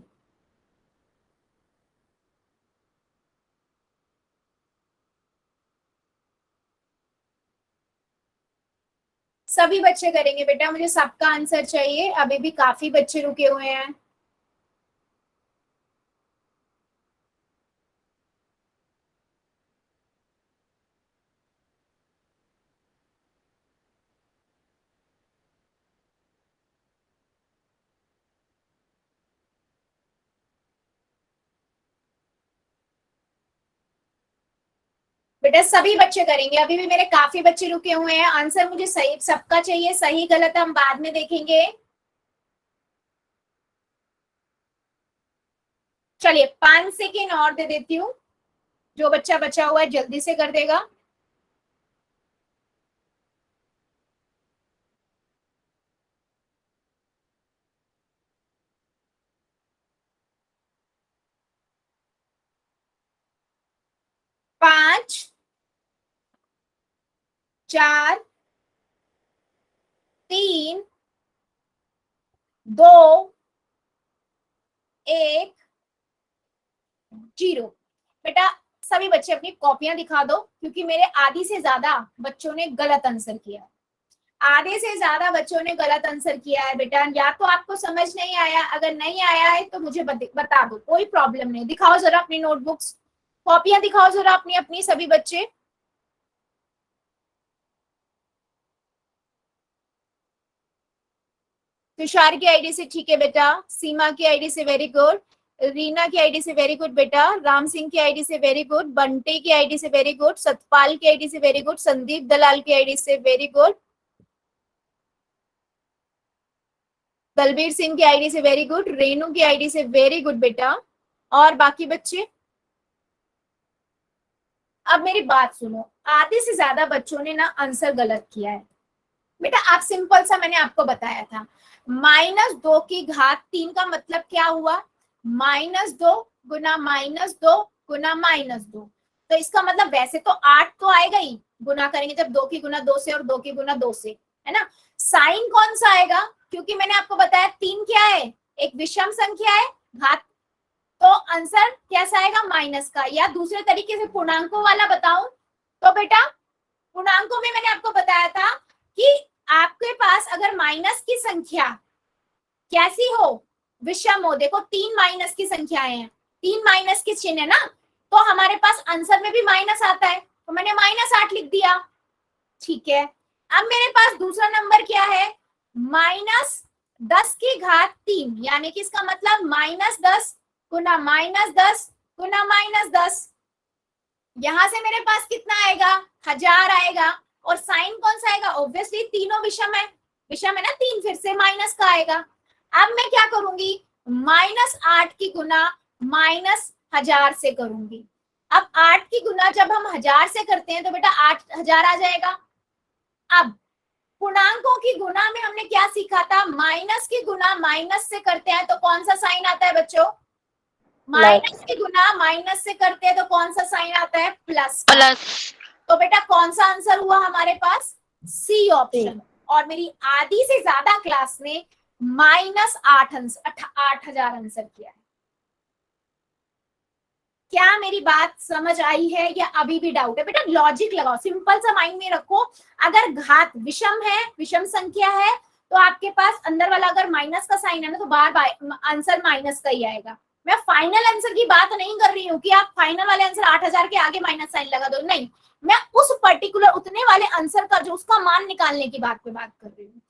[SPEAKER 2] सभी बच्चे करेंगे बेटा, मुझे सबका आंसर चाहिए, अभी भी काफी बच्चे रुके हुए हैं। बेटा सभी बच्चे करेंगे, अभी भी मेरे काफी बच्चे रुके हुए हैं। आंसर मुझे सही सबका चाहिए, सही गलत हम बाद में देखेंगे। चलिए 5 सेकेंड और दे देती हूँ, जो बच्चा बचा हुआ है जल्दी से कर देगा। पांच, 4, 3, 2, 1, 0। बेटा सभी बच्चे अपनी कॉपियां दिखा दो, क्योंकि मेरे आधी से ज्यादा बच्चों ने गलत आंसर किया है। आधे से ज्यादा बच्चों ने गलत आंसर किया है बेटा। या तो आपको समझ नहीं आया, अगर नहीं आया है तो मुझे बता दो, कोई प्रॉब्लम नहीं। दिखाओ जरा अपनी नोटबुक्स, कॉपियां दिखाओ जरा अपनी अपनी सभी बच्चे। तुषार की आईडी से ठीक है बेटा, सीमा की आईडी से वेरी गुड, रीना की आईडी से वेरी गुड बेटा, राम सिंह की आईडी से वेरी गुड, बंटे की आईडी से वेरी गुड, सतपाल की आईडी से वेरी गुड, संदीप दलाल की आईडी से वेरी गुड, बलबीर सिंह की आईडी से वेरी गुड, रेनू की आईडी से वेरी गुड बेटा। और बाकी बच्चे अब मेरी बात सुनो, आधे से ज्यादा बच्चों ने ना आंसर गलत किया है बेटा। आप सिंपल सा मैंने आपको बताया था, -2 की घात 3 का मतलब क्या हुआ, -2 गुना -2 गुना -2। तो इसका मतलब वैसे तो 8 तो आएगा ही, गुना करेंगे जब 2 की गुना 2 से और 2 की गुना 2 से, है ना। साइन कौन सा आएगा, क्योंकि मैंने आपको बताया 3 क्या है, एक विषम संख्या है, घात, तो आंसर कैसा आएगा, माइनस का। या दूसरे तरीके से पूर्णांकों वाला बताऊं तो बेटा पूर्णांकों में मैंने आपको बताया था कि आपके पास अगर माइनस की संख्या कैसी हो, विषम हो, देखो 3 माइनस की संख्याएं हैं, 3 माइनस के चिन्ह है ना, तो हमारे पास आंसर में भी माइनस आता है, तो मैंने -8 लिख दिया। ठीक है, अब मेरे पास दूसरा नंबर क्या है, -10 की घात 3, यानी कि इसका मतलब -10 गुना -10 गुना -10। यहां से मेरे पास कितना आएगा, 1000 आएगा। और साइन कौन सा आएगा, ऑब्वियसली तीनों विषम है, विषम है ना 3, फिर से माइनस का आएगा। अब मैं क्या करूंगी, -8 की गुना -1000 से करूंगी। अब 8 की गुना जब हम 1000 से करते हैं तो बेटा 8000 आ जाएगा। अब पूर्णांकों की गुना में हमने क्या सीखा था, माइनस की गुना माइनस से करते हैं तो कौन सा साइन आता है बच्चों, माइनस की गुना माइनस से करते हैं तो कौन सा साइन आता है, प्लस का।
[SPEAKER 1] प्लस।
[SPEAKER 2] तो बेटा कौन सा आंसर हुआ हमारे पास, सी ऑप्शन। और मेरी आधी से ज्यादा क्लास ने -8000 आंसर किया है। क्या मेरी बात समझ आई है या अभी भी डाउट है, बेटा लॉजिक लगाओ, सिंपल सा माइंड में रखो। अगर घात विषम है, विषम संख्या है, तो आपके पास अंदर वाला अगर माइनस का साइन है ना, तो बार बार आंसर माइनस का ही आएगा। मैं फाइनल आंसर की बात नहीं कर रही हूँ कि आप फाइनल वाले आंसर 8000 के आगे माइनस साइन लगा दो, नहीं, मैं उस पर्टिकुलर उतने वाले आंसर का जो उसका मान निकालने की बात पे बात कर रही हूँ।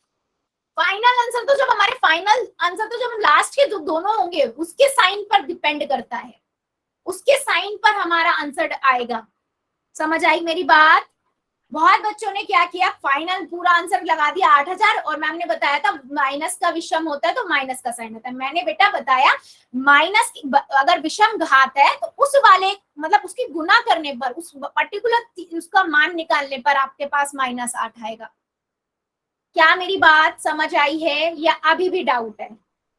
[SPEAKER 2] फाइनल आंसर तो जब हमारे फाइनल आंसर तो जब लास्ट के जो दोनों होंगे उसके साइन पर डिपेंड करता है, उसके साइन पर हमारा आंसर आएगा। समझ आई मेरी बात। बहुत बच्चों ने क्या किया, फाइनल पूरा आंसर लगा दिया 8000, और मैम ने बताया था माइनस का विषम होता है तो माइनस का साइन होता है। मैंने बेटा बताया माइनस अगर विषम घात है तो उस वाले मतलब उसकी गुना करने पर, उस पर्टिकुलर उसका मान निकालने पर आपके पास -8 आएगा। क्या मेरी बात समझ आई है या अभी भी डाउट है,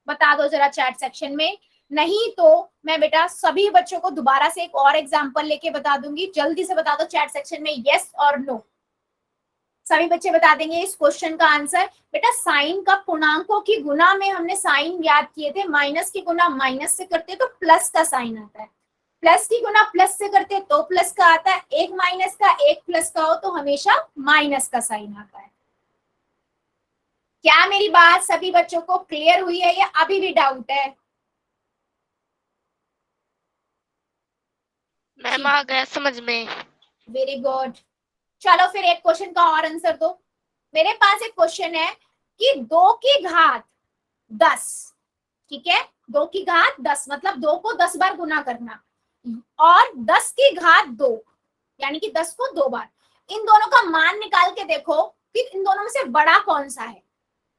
[SPEAKER 2] बता दो जरा चैट सेक्शन में। नहीं तो मैं बेटा सभी बच्चों को दोबारा से एक और एग्जांपल लेके बता दूंगी, जल्दी से बता दो चैट सेक्शन में यस और नो। सभी बच्चे बता देंगे इस क्वेश्चन का आंसर। बेटा साइन का पूर्णांकों की गुना में हमने साइन याद किए थे, माइनस की गुना माइनस से करते तो प्लस का साइन आता है, प्लस की गुना प्लस से करते तो प्लस का आता है, एक माइनस का एक प्लस का हो तो हमेशा माइनस का साइन आता है। क्या मेरी बात सभी बच्चों को क्लियर हुई है या अभी भी डाउट है?
[SPEAKER 1] मैम आ गया समझ में।
[SPEAKER 2] Very good. चलो फिर एक क्वेश्चन का और आंसर दो। मेरे पास एक क्वेश्चन है कि 2 की घात 10, ठीक है, 2 की घात 10 मतलब 2 को 10 बार गुना करना, और 10 की घात 2 यानी कि 10 को 2 बार। इन दोनों का मान निकाल के देखो कि इन दोनों में से बड़ा कौन सा है।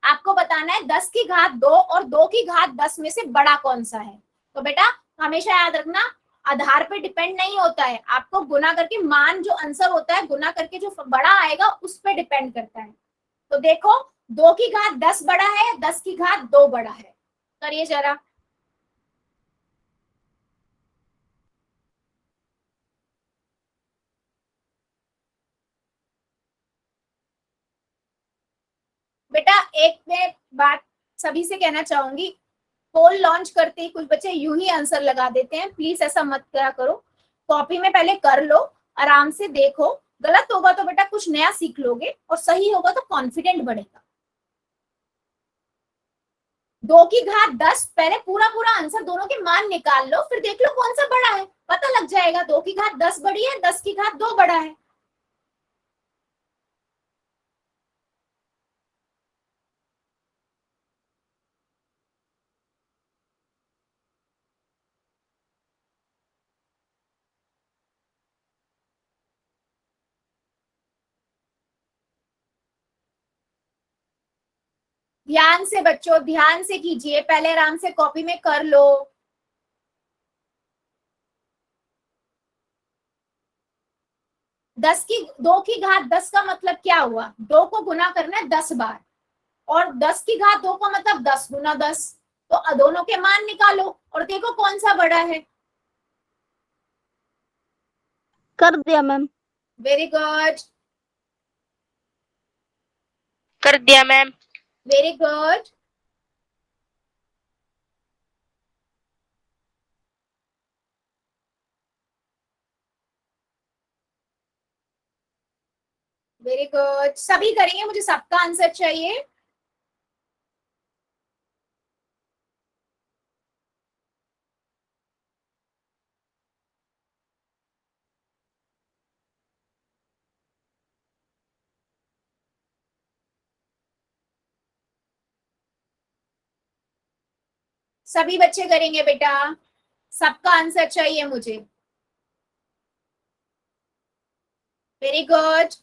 [SPEAKER 2] आपको बताना है 10 की घात 2 और 2 की घात 10 में से बड़ा कौन सा है। तो बेटा हमेशा याद रखना, आधार पे डिपेंड नहीं होता है, आपको गुना करके मान जो आंसर होता है गुना करके जो बड़ा आएगा उस पे डिपेंड करता है। तो देखो 2 की घात 10 बड़ा है या 10 की घात 2 बड़ा है, करिए जरा। बेटा एक मैं बात सभी से कहना चाहूंगी, पोल लॉन्च करते ही कुछ बच्चे यूं ही आंसर लगा देते हैं, प्लीज ऐसा मत करा करो। कॉपी में पहले कर लो, आराम से देखो, गलत होगा तो बेटा कुछ नया सीख लोगे और सही होगा तो कॉन्फिडेंट बढ़ेगा। 2 की घात 10, पहले पूरा पूरा आंसर दोनों के मान निकाल लो, फिर देख लो कौन सा बड़ा है, पता लग जाएगा 2 की घात 10 बड़ी है, 10 की घात 2 बड़ा है। ध्यान से बच्चों, ध्यान से कीजिए, पहले आराम से कॉपी में कर लो। दस की 2 की घात 10 का मतलब क्या हुआ, 2 को गुना करना है 10 बार, और 10 की घात 2 का मतलब 10 गुना 10। तो दोनों के मान निकालो और देखो कौन सा बड़ा है।
[SPEAKER 3] कर दिया मैम।
[SPEAKER 2] वेरी गुड,
[SPEAKER 1] कर दिया ma'am.
[SPEAKER 2] Very good. Very good, सभी करेंगे, मुझे सबका आंसर चाहिए। सभी बच्चे करेंगे बेटा, सबका आंसर चाहिए मुझे। Very good.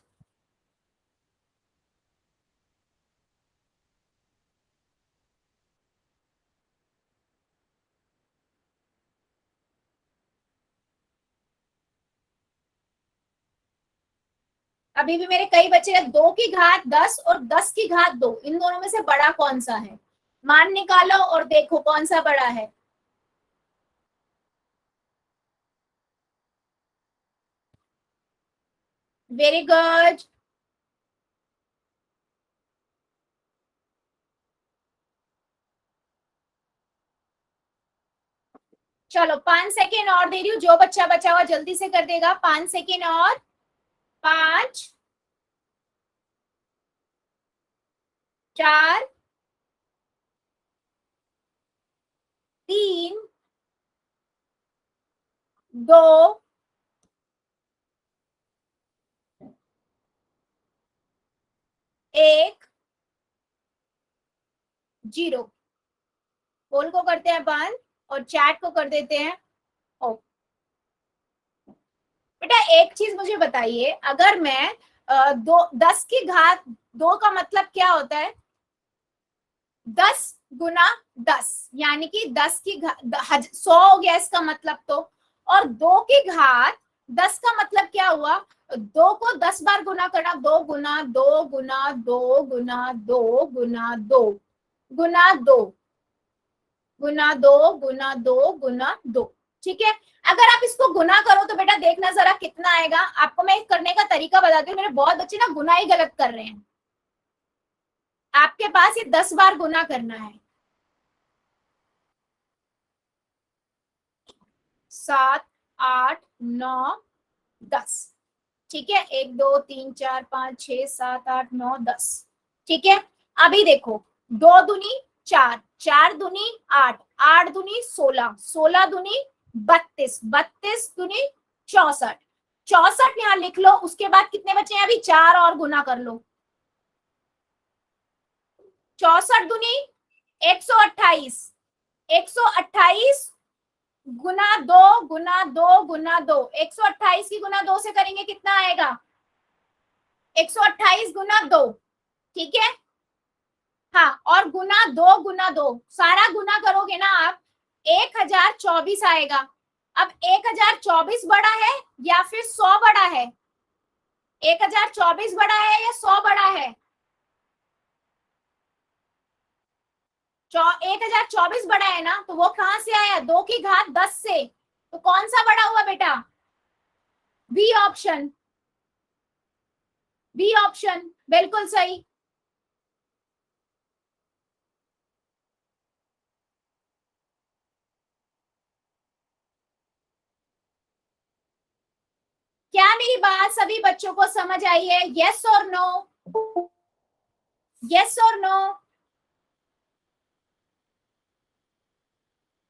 [SPEAKER 2] अभी भी मेरे कई बच्चे हैं, 2 की घात 10 और 10 की घात 2, इन दोनों में से बड़ा कौन सा है, मान निकालो और देखो कौन सा बड़ा है। Very good. चलो 5 सेकेंड और दे रही हूँ, जो बच्चा बचा हुआ जल्दी से कर देगा, 5 सेकेंड और। 5, 4, 3, 2, 1, 0। पोल को करते हैं बंद और चैट को कर देते हैं। ओ बेटा एक चीज मुझे बताइए, अगर मैं 10 की घात 2 का मतलब क्या होता है, 10 गुना 10, यानी कि 10 की 100 हो गया इसका मतलब। तो और 2 की घात 10 का मतलब क्या हुआ, 2 को 10 बार गुना करना, 2 गुना 2 गुना 2 गुना 2 गुना 2 गुना 2 गुना 2 गुना 2 गुना 2। ठीक है, अगर आप इसको गुना करो तो बेटा देखना जरा कितना आएगा। आपको मैं करने का तरीका बताती हूँ, मेरे बहुत बच्चे ना गुना ही गलत कर रहे हैं। आपके पास ये 10 बार गुना करना है, 7, 8, 9, 10। ठीक है, 1, 2, 3, 4, 5, 6, 7, 8, 9, 10। ठीक है, अभी देखो 2 दूनी 4, 4 दूनी 8, 8 दूनी 16, 16 दूनी 32, 32 दूनी 64, 64 यहाँ लिख लो। उसके बाद कितने बचे हैं, अभी 4 और गुना कर लो, 64 दूनी 128, 128 गुना 2 गुना 2 गुना 2, 128 की गुना 2 से करेंगे कितना आएगा? 128 गुना 2, ठीक है। हाँ, और गुना 2 गुना 2, सारा गुना करोगे ना आप, 1024 आएगा। अब 1024 बड़ा है या फिर 100 बड़ा है? 1024 बड़ा है या 100 बड़ा है? 1024 बड़ा है ना, तो वो कहां से आया? 2 की घात 10 से, तो कौन सा बड़ा हुआ बेटा? बी ऑप्शन, बी ऑप्शन बिल्कुल सही। क्या मेरी बात सभी बच्चों को समझ आई है? यस और नो? यस और नो?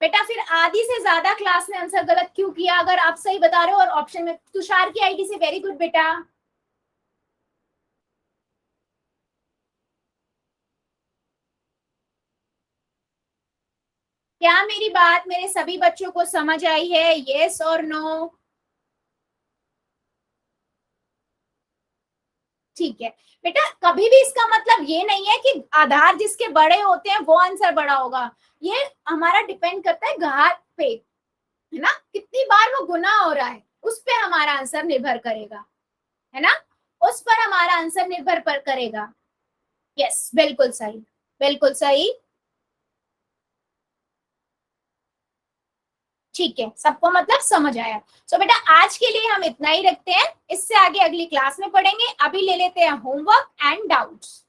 [SPEAKER 2] बेटा फिर आधी से ज्यादा क्लास ने आंसर गलत क्यों किया अगर आप सही बता रहे हो? और ऑप्शन में तुषार की आईडी से, वेरी गुड बेटा। क्या मेरी बात मेरे सभी बच्चों को समझ आई है? यस और नो? ठीक है बेटा, कभी भी इसका मतलब ये नहीं है कि आधार जिसके बड़े होते हैं वो आंसर बड़ा होगा। ये हमारा डिपेंड करता है घात पे, है ना, कितनी बार वो गुना हो रहा है उस पे हमारा आंसर निर्भर करेगा, है ना, उस पर हमारा आंसर निर्भर पर करेगा। यस, बिल्कुल सही, बिल्कुल सही। ठीक है, सबको मतलब समझ आया। सो बेटा आज के लिए हम इतना ही रखते हैं, इससे आगे अगली क्लास में पढ़ेंगे। अभी ले लेते हैं होमवर्क एंड डाउट्स।